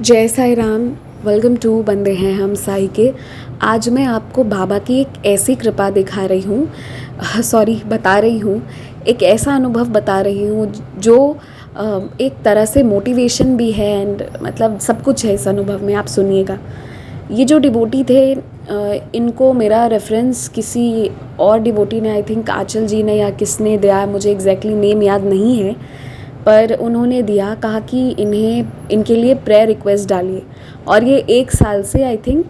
जय Sai Ram. Welcome to बंदे हैं हम साई के। आज मैं आपको बाबा की एक ऐसी कृपा दिखा रही हूँ, बता रही हूँ। एक ऐसा अनुभव बता रही हूँ जो एक तरह से मोटिवेशन भी है एंड मतलब सब कुछ है इस अनुभव में। आप सुनिएगा। ये जो डिवोटी थे, इनको मेरा रेफरेंस किसी और डिवोटी ने, आई थिंक आंचल जी ने या किसने दिया, मुझे एग्जैक्टली नेम याद नहीं है, पर उन्होंने दिया, कहा कि इनके लिए प्रेयर रिक्वेस्ट डालिए। और ये 1 साल से आई थिंक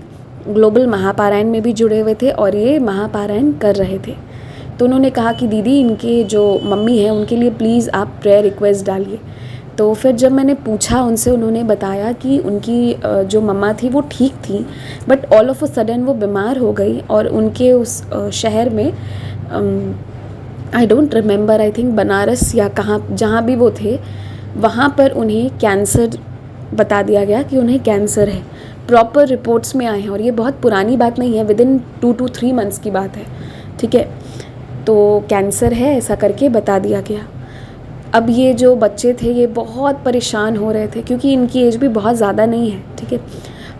ग्लोबल महापारायण में भी जुड़े हुए थे और ये महापारायण कर रहे थे। तो उन्होंने कहा कि दीदी, इनके जो मम्मी हैं उनके लिए प्लीज़ आप प्रेयर रिक्वेस्ट डालिए। तो फिर जब मैंने पूछा उनसे, उन्होंने बताया कि उनकी जो मम्मा थी वो ठीक थी, but all of a sudden वो बीमार हो गई और उनके उस शहर में, I don't remember, I think Banaras या कहाँ, जहाँ भी वो थे वहाँ पर उन्हें कैंसर बता दिया गया कि उन्हें कैंसर है। प्रॉपर रिपोर्ट्स में आए हैं और ये बहुत पुरानी बात नहीं है, विद इन 2 to 3 मंथ्स की बात है। ठीक है, तो कैंसर है ऐसा करके बता दिया गया। अब ये जो बच्चे थे ये बहुत परेशान हो रहे थे क्योंकि इनकी एज भी बहुत ज़्यादा नहीं है। ठीक है,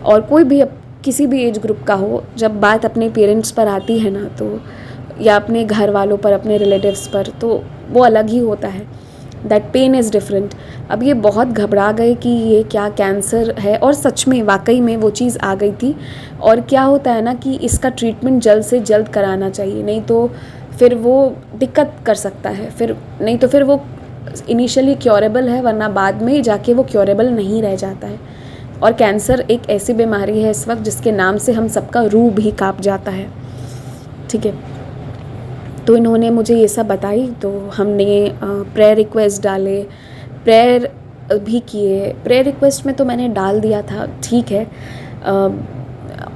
और कोई भी किसी भी एज ग्रुप का हो, जब बात अपने पेरेंट्स पर आती है ना, तो या अपने घर वालों पर, अपने रिलेटिव्स पर, तो वो अलग ही होता है। That pain is different. अब ये बहुत घबरा गए कि ये क्या कैंसर है, और सच में वाकई में वो चीज़ आ गई थी। और क्या होता है ना कि इसका ट्रीटमेंट जल्द से जल्द कराना चाहिए, नहीं तो फिर वो दिक्कत कर सकता है। फिर नहीं तो फिर वो इनिशियली क्योरेबल है, वरना बाद में जाके वो क्योरेबल नहीं रह जाता है। और कैंसर एक ऐसी बीमारी है इस वक्त जिसके नाम से हम सबका रूह भी कांप जाता है। ठीक है, तो इन्होंने मुझे ये सब बताई, तो हमने प्रेयर रिक्वेस्ट डाले, प्रेयर भी किए। प्रेयर रिक्वेस्ट में तो मैंने डाल दिया था, ठीक है।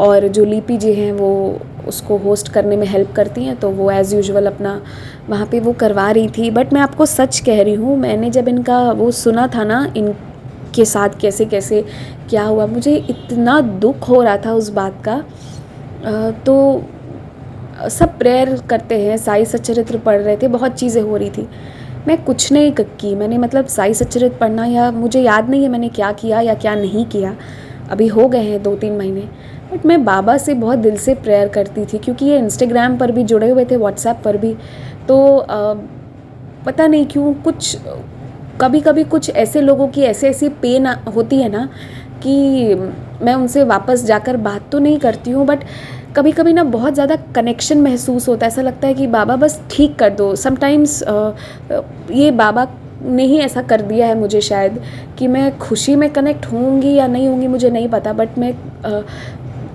और जो लिपि जी हैं वो उसको होस्ट करने में हेल्प करती हैं, तो वो एज़ यूजुअल अपना वहाँ पे वो करवा रही थी। बट मैं आपको सच कह रही हूँ, मैंने जब इनका वो सुना था ना, इनके साथ कैसे कैसे क्या हुआ, मुझे इतना दुख हो रहा था उस बात का। तो सब प्रेयर करते हैं, साई सच्चरित्र पढ़ रहे थे, बहुत चीज़ें हो रही थी। मैं कुछ नहीं की, मैंने मतलब साई सच्चरित्र पढ़ना, या मुझे याद नहीं है मैंने क्या किया या क्या नहीं किया, अभी हो गए हैं 2-3 महीने। बट मैं बाबा से बहुत दिल से प्रेयर करती थी, क्योंकि ये इंस्टाग्राम पर भी जुड़े हुए थे, व्हाट्सएप पर भी। तो पता नहीं क्यों कुछ, कभी कभी कुछ ऐसे लोगों की ऐसी पेन होती है ना, कि मैं उनसे वापस जाकर बात तो नहीं करती हूँ, बट कभी कभी ना बहुत ज़्यादा कनेक्शन महसूस होता है। ऐसा लगता है कि बाबा बस ठीक कर दो। समटाइम्स ये बाबा ने ही ऐसा कर दिया है मुझे, शायद, कि मैं खुशी में कनेक्ट होंगी या नहीं होंगी मुझे नहीं पता, बट मैं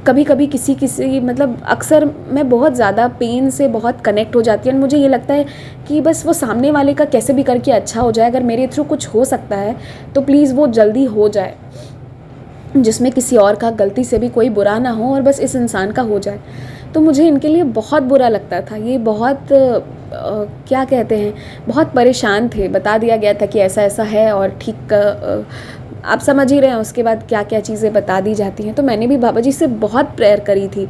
कभी कभी किसी मतलब अक्सर मैं बहुत ज़्यादा पेन से बहुत कनेक्ट हो जाती हूँ। मुझे ये लगता है कि बस वो सामने वाले का कैसे भी करके अच्छा हो जाए। अगर मेरे थ्रू कुछ हो सकता है तो प्लीज़ वो जल्दी हो जाए, जिसमें किसी और का गलती से भी कोई बुरा ना हो और बस इस इंसान का हो जाए। तो मुझे इनके लिए बहुत बुरा लगता था। ये बहुत क्या कहते हैं, बहुत परेशान थे। बता दिया गया था कि ऐसा ऐसा है और ठीक, आप समझ ही रहे हैं उसके बाद क्या क्या चीज़ें बता दी जाती हैं। तो मैंने भी बाबा जी से बहुत प्रेयर करी थी,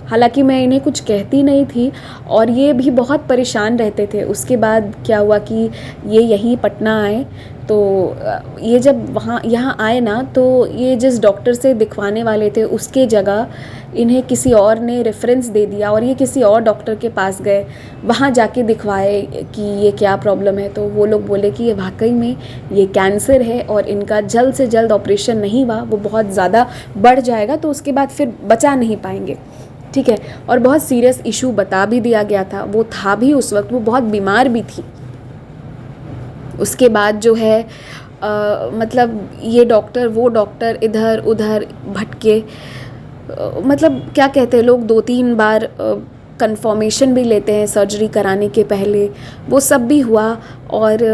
हालांकि मैं इन्हें कुछ कहती नहीं थी, और ये भी बहुत परेशान रहते थे। उसके बाद क्या हुआ कि ये यहीं पटना आए, तो ये जब यहाँ आए ना, तो ये जिस डॉक्टर से दिखवाने वाले थे उसके जगह इन्हें किसी और ने रेफरेंस दे दिया, और ये किसी और डॉक्टर के पास गए, वहाँ जाके दिखवाए कि ये क्या प्रॉब्लम है। तो वो लोग बोले कि ये वाकई में ये कैंसर है, और इनका जल्द से जल्द ऑपरेशन नहीं हुआ, वो बहुत ज़्यादा बढ़ जाएगा, तो उसके बाद फिर बचा नहीं पाएंगे। ठीक है, और बहुत सीरियस इशू बता भी दिया गया था। वो था भी उस वक्त, वो बहुत बीमार भी थी। उसके बाद जो है मतलब ये डॉक्टर वो डॉक्टर इधर उधर भटके, मतलब क्या कहते हैं लोग, 2-3 बार कंफर्मेशन भी लेते हैं सर्जरी कराने के पहले, वो सब भी हुआ। और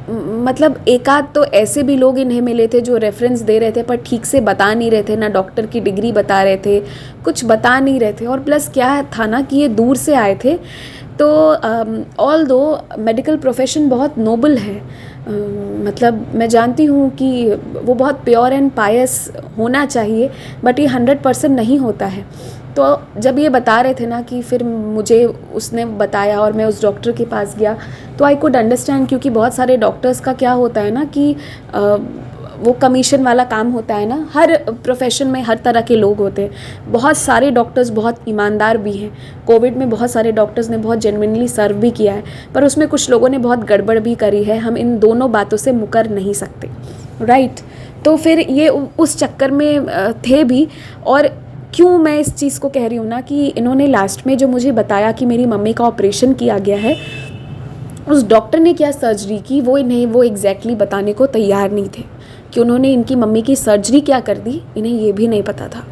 मतलब एक आध तो ऐसे भी लोग इन्हें मिले थे जो रेफरेंस दे रहे थे पर ठीक से बता नहीं रहे थे, ना डॉक्टर की डिग्री बता रहे थे, कुछ बता नहीं रहे थे। और प्लस क्या था ना कि ये दूर से आए थे, तो ऑल दो मेडिकल प्रोफेशन बहुत नोबल है, मतलब मैं जानती हूँ कि वो बहुत प्योर एंड पायस होना चाहिए, बट ये 100% नहीं होता है। तो जब ये बता रहे थे ना, कि फिर मुझे उसने बताया और मैं उस डॉक्टर के पास गया, तो आई कुड अंडरस्टैंड, क्योंकि बहुत सारे डॉक्टर्स का क्या होता है ना कि वो कमीशन वाला काम होता है ना, हर प्रोफेशन में हर तरह के लोग होते हैं। बहुत सारे डॉक्टर्स बहुत ईमानदार भी हैं। कोविड में बहुत सारे डॉक्टर्स ने बहुत जेन्युइनली सर्व भी किया है, पर उसमें कुछ लोगों ने बहुत गड़बड़ भी करी है। हम इन दोनों बातों से मुकर नहीं सकते, राइट। तो फिर ये उस चक्कर में थे भी। और क्यों मैं इस चीज़ को कह रही हूँ ना, कि इन्होंने लास्ट में जो मुझे बताया कि मेरी मम्मी का ऑपरेशन किया गया है, उस डॉक्टर ने क्या सर्जरी की वो इन्हें वो एग्जैक्टली बताने को तैयार नहीं थे कि उन्होंने इनकी मम्मी की सर्जरी क्या कर दी, इन्हें ये भी नहीं पता था।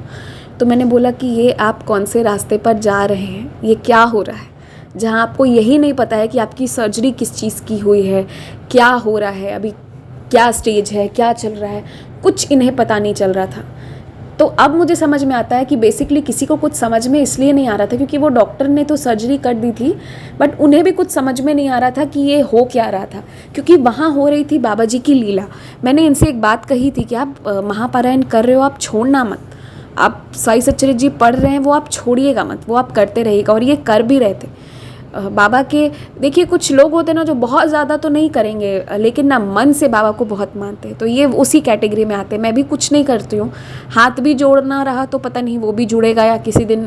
तो मैंने बोला कि ये आप कौन से रास्ते पर जा रहे हैं, ये क्या हो रहा है, जहाँ आपको यही नहीं पता है कि आपकी सर्जरी किस चीज़ की हुई है, क्या हो रहा है, अभी क्या स्टेज है, क्या चल रहा है, कुछ इन्हें पता नहीं चल रहा था। तो अब मुझे समझ में आता है कि बेसिकली किसी को कुछ समझ में इसलिए नहीं आ रहा था क्योंकि वो डॉक्टर ने तो सर्जरी कर दी थी, बट उन्हें भी कुछ समझ में नहीं आ रहा था कि ये हो क्या रहा था, क्योंकि वहाँ हो रही थी बाबा जी की लीला। मैंने इनसे एक बात कही थी कि आप महापारायण कर रहे हो, आप छोड़ना मत। आप साई सच्चरित्र जी पढ़ रहे हैं, वो आप छोड़िएगा मत, वो आप करते रहिएगा। और ये कर भी रहे थे बाबा के। देखिए कुछ लोग होते हैं ना जो बहुत ज़्यादा तो नहीं करेंगे, लेकिन ना मन से बाबा को बहुत मानते हैं, तो ये उसी कैटेगरी में आते हैं। मैं भी कुछ नहीं करती हूँ, हाथ भी जोड़ना रहा तो पता नहीं वो भी जुड़ेगा, या किसी दिन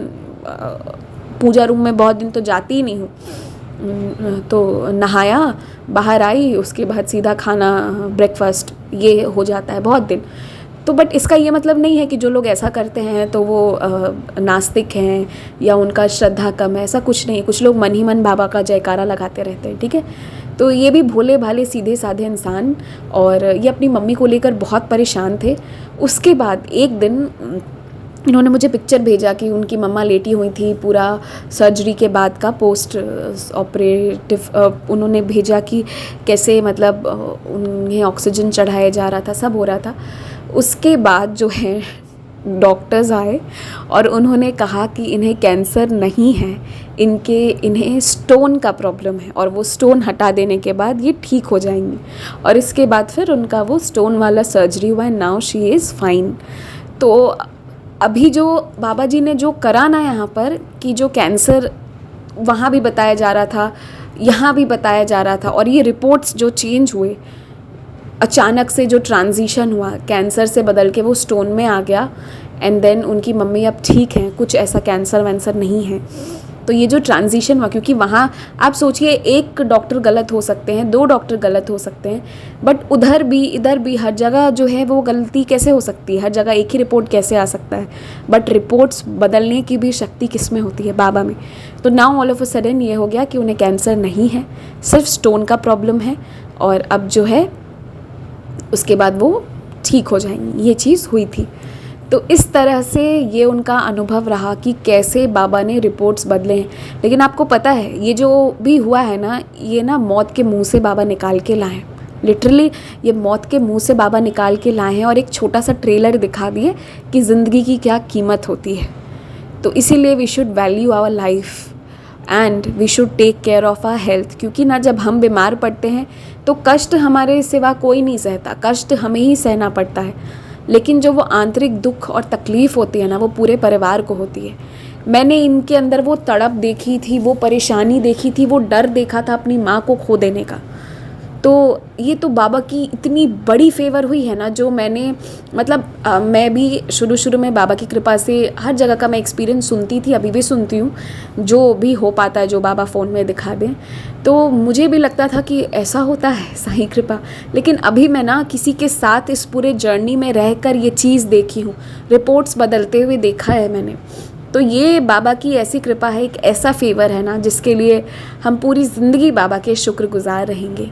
पूजा रूम में बहुत दिन तो जाती ही नहीं हूँ। तो नहाया, बाहर आई, उसके बाद सीधा खाना, ब्रेकफास्ट, ये हो जाता है बहुत दिन। तो बट इसका ये मतलब नहीं है कि जो लोग ऐसा करते हैं तो वो नास्तिक हैं या उनका श्रद्धा कम है, ऐसा कुछ नहीं। कुछ लोग मन ही मन बाबा का जयकारा लगाते रहते हैं, ठीक है। तो ये भी भोले भाले सीधे साधे इंसान, और ये अपनी मम्मी को लेकर बहुत परेशान थे। उसके बाद एक दिन इन्होंने मुझे पिक्चर भेजा कि उनकी मम्मा लेटी हुई थी, पूरा सर्जरी के बाद का पोस्ट ऑपरेटिव उन्होंने भेजा कि कैसे मतलब उन्हें ऑक्सीजन चढ़ाया जा रहा था, सब हो रहा था। उसके बाद जो है डॉक्टर्स आए और उन्होंने कहा कि इन्हें कैंसर नहीं है, इन्हें स्टोन का प्रॉब्लम है, और वो स्टोन हटा देने के बाद ये ठीक हो जाएंगी। और इसके बाद फिर उनका वो स्टोन वाला सर्जरी हुआ, and now she is fine. तो अभी जो बाबा जी ने जो करा ना यहाँ पर, कि जो कैंसर वहाँ भी बताया जा रहा था, यहाँ भी बताया जा रहा था, और ये रिपोर्ट्स जो चेंज हुए, अचानक से जो ट्रांजिशन हुआ, कैंसर से बदल के वो स्टोन में आ गया, एंड देन उनकी मम्मी अब ठीक हैं, कुछ ऐसा कैंसर वैंसर नहीं है। तो ये जो ट्रांजिशन हुआ, क्योंकि वहाँ आप सोचिए एक डॉक्टर गलत हो सकते हैं, 2 डॉक्टर गलत हो सकते हैं, बट उधर भी इधर भी हर जगह जो है वो गलती कैसे हो सकती है, हर जगह एक ही रिपोर्ट कैसे आ सकता है। बट रिपोर्ट्स बदलने की भी शक्ति किस में होती है? बाबा में। तो now all of a sudden ये हो गया कि उन्हें कैंसर नहीं है, सिर्फ स्टोन का प्रॉब्लम है, और अब जो है उसके बाद वो ठीक हो जाएंगी। ये चीज़ हुई थी। तो इस तरह से ये उनका अनुभव रहा कि कैसे बाबा ने रिपोर्ट्स बदले हैं। लेकिन आपको पता है ये जो भी हुआ है ना, ये ना मौत के मुंह से बाबा निकाल के लाए हैं। लिटरली ये मौत के मुंह से बाबा निकाल के लाए हैं, और एक छोटा सा ट्रेलर दिखा दिए कि ज़िंदगी की क्या कीमत होती है। तो इसीलिए we should value our life and we should take care of our health. क्योंकि ना जब हम बीमार पड़ते हैं तो कष्ट हमारे सिवा कोई नहीं सहता, कष्ट हमें ही सहना पड़ता है। लेकिन जो वो आंतरिक दुख और तकलीफ़ होती है ना, वो पूरे परिवार को होती है। मैंने इनके अंदर वो तड़प देखी थी, वो परेशानी देखी थी, वो डर देखा था अपनी माँ को खो देने का। तो ये तो बाबा की इतनी बड़ी फेवर हुई है ना, जो मैंने मतलब मैं भी शुरू में बाबा की कृपा से हर जगह का मैं एक्सपीरियंस सुनती थी, अभी भी सुनती हूँ, जो भी हो पाता है जो बाबा फ़ोन में दिखा दें। तो मुझे भी लगता था कि ऐसा होता है साईं कृपा। लेकिन अभी मैं ना किसी के साथ इस पूरे जर्नी में रहकर ये चीज़ देखी हूँ, रिपोर्ट्स बदलते हुए देखा है मैंने। तो ये बाबा की ऐसी कृपा है, एक ऐसा फेवर है ना, जिसके लिए हम पूरी ज़िंदगी बाबा के शुक्रगुजार रहेंगे।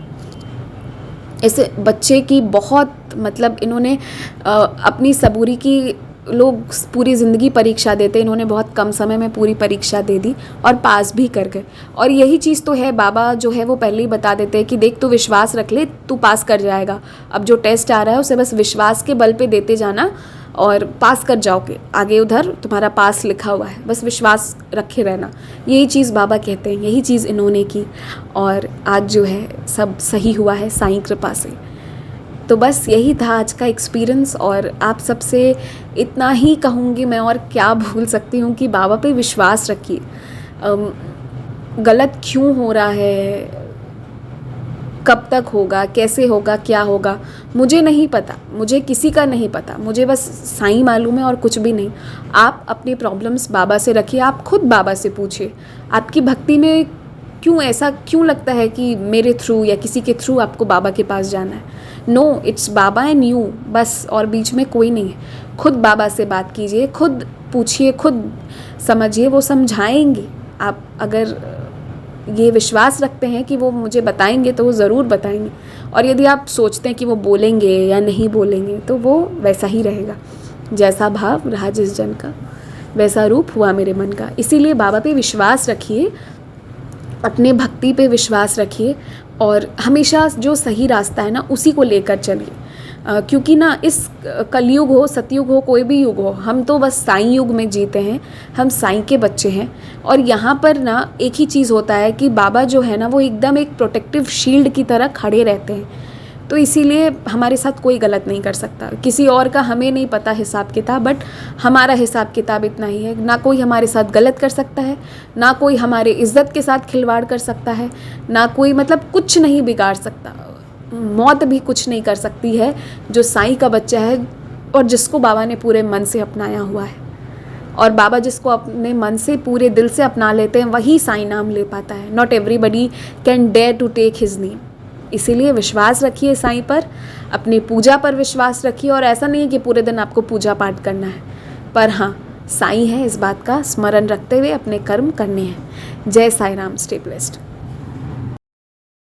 ऐसे बच्चे की बहुत मतलब इन्होंने अपनी सबूरी की, लोग पूरी ज़िंदगी परीक्षा देते, इन्होंने बहुत कम समय में पूरी परीक्षा दे दी और पास भी कर गए। और यही चीज़ तो है, बाबा जो है वो पहले ही बता देते हैं कि देख तू विश्वास रख ले, तू पास कर जाएगा। अब जो टेस्ट आ रहा है उसे बस विश्वास के बल पे देते जाना और पास कर जाओगे, आगे उधर तुम्हारा पास लिखा हुआ है, बस विश्वास रखे रहना। यही चीज़ बाबा कहते हैं, यही चीज़ इन्होंने की, और आज जो है सब सही हुआ है साईं कृपा से। तो बस यही था आज का एक्सपीरियंस, और आप सबसे इतना ही कहूँगी मैं, और क्या भूल सकती हूँ कि बाबा पे विश्वास रखिए। गलत क्यों हो रहा है, कब तक होगा, कैसे होगा, क्या होगा, मुझे नहीं पता, मुझे किसी का नहीं पता, मुझे बस साईं मालूम है और कुछ भी नहीं। आप अपनी प्रॉब्लम्स बाबा से रखिए, आप खुद बाबा से पूछिए आपकी भक्ति में ऐसा क्यों लगता है कि मेरे थ्रू या किसी के थ्रू आपको बाबा के पास जाना है। No, it's Baba and you, बस, और बीच में कोई नहीं है। खुद बाबा से बात कीजिए, खुद पूछिए, खुद समझिए, वो समझाएंगे। आप अगर ये विश्वास रखते हैं कि वो मुझे बताएंगे तो वो ज़रूर बताएंगे, और यदि आप सोचते हैं कि वो बोलेंगे या नहीं बोलेंगे तो वो वैसा ही रहेगा। जैसा भाव रहा जिस जन का, वैसा रूप हुआ मेरे मन का। इसीलिए बाबा पे विश्वास रखिए, अपने भक्ति पे विश्वास रखिए, और हमेशा जो सही रास्ता है ना उसी को लेकर चलिए। क्योंकि ना इस कलयुग हो, सतयुग हो, कोई भी युग हो, हम तो बस साईं युग में जीते हैं, हम साईं के बच्चे हैं। और यहाँ पर ना एक ही चीज़ होता है कि बाबा जो है ना वो एकदम एक प्रोटेक्टिव शील्ड की तरह खड़े रहते हैं। तो इसीलिए हमारे साथ कोई गलत नहीं कर सकता। किसी और का हमें नहीं पता हिसाब किताब, बट हमारा हिसाब किताब इतना ही है, ना कोई हमारे साथ गलत कर सकता है, ना कोई हमारे इज़्ज़त के साथ खिलवाड़ कर सकता है, ना कोई मतलब कुछ नहीं बिगाड़ सकता। मौत भी कुछ नहीं कर सकती है जो साईं का बच्चा है और जिसको बाबा ने पूरे मन से अपनाया हुआ है। और बाबा जिसको अपने मन से पूरे दिल से अपना लेते हैं वही साईं नाम ले पाता है। Not everybody can dare to take his name. इसीलिए विश्वास रखिए साईं पर, अपनी पूजा पर विश्वास रखिए। और ऐसा नहीं है कि पूरे दिन आपको पूजा पाठ करना है, पर हाँ, साईं है इस बात का स्मरण रखते हुए अपने कर्म करने हैं। जय साईं राम, स्टे ब्लेस्ड।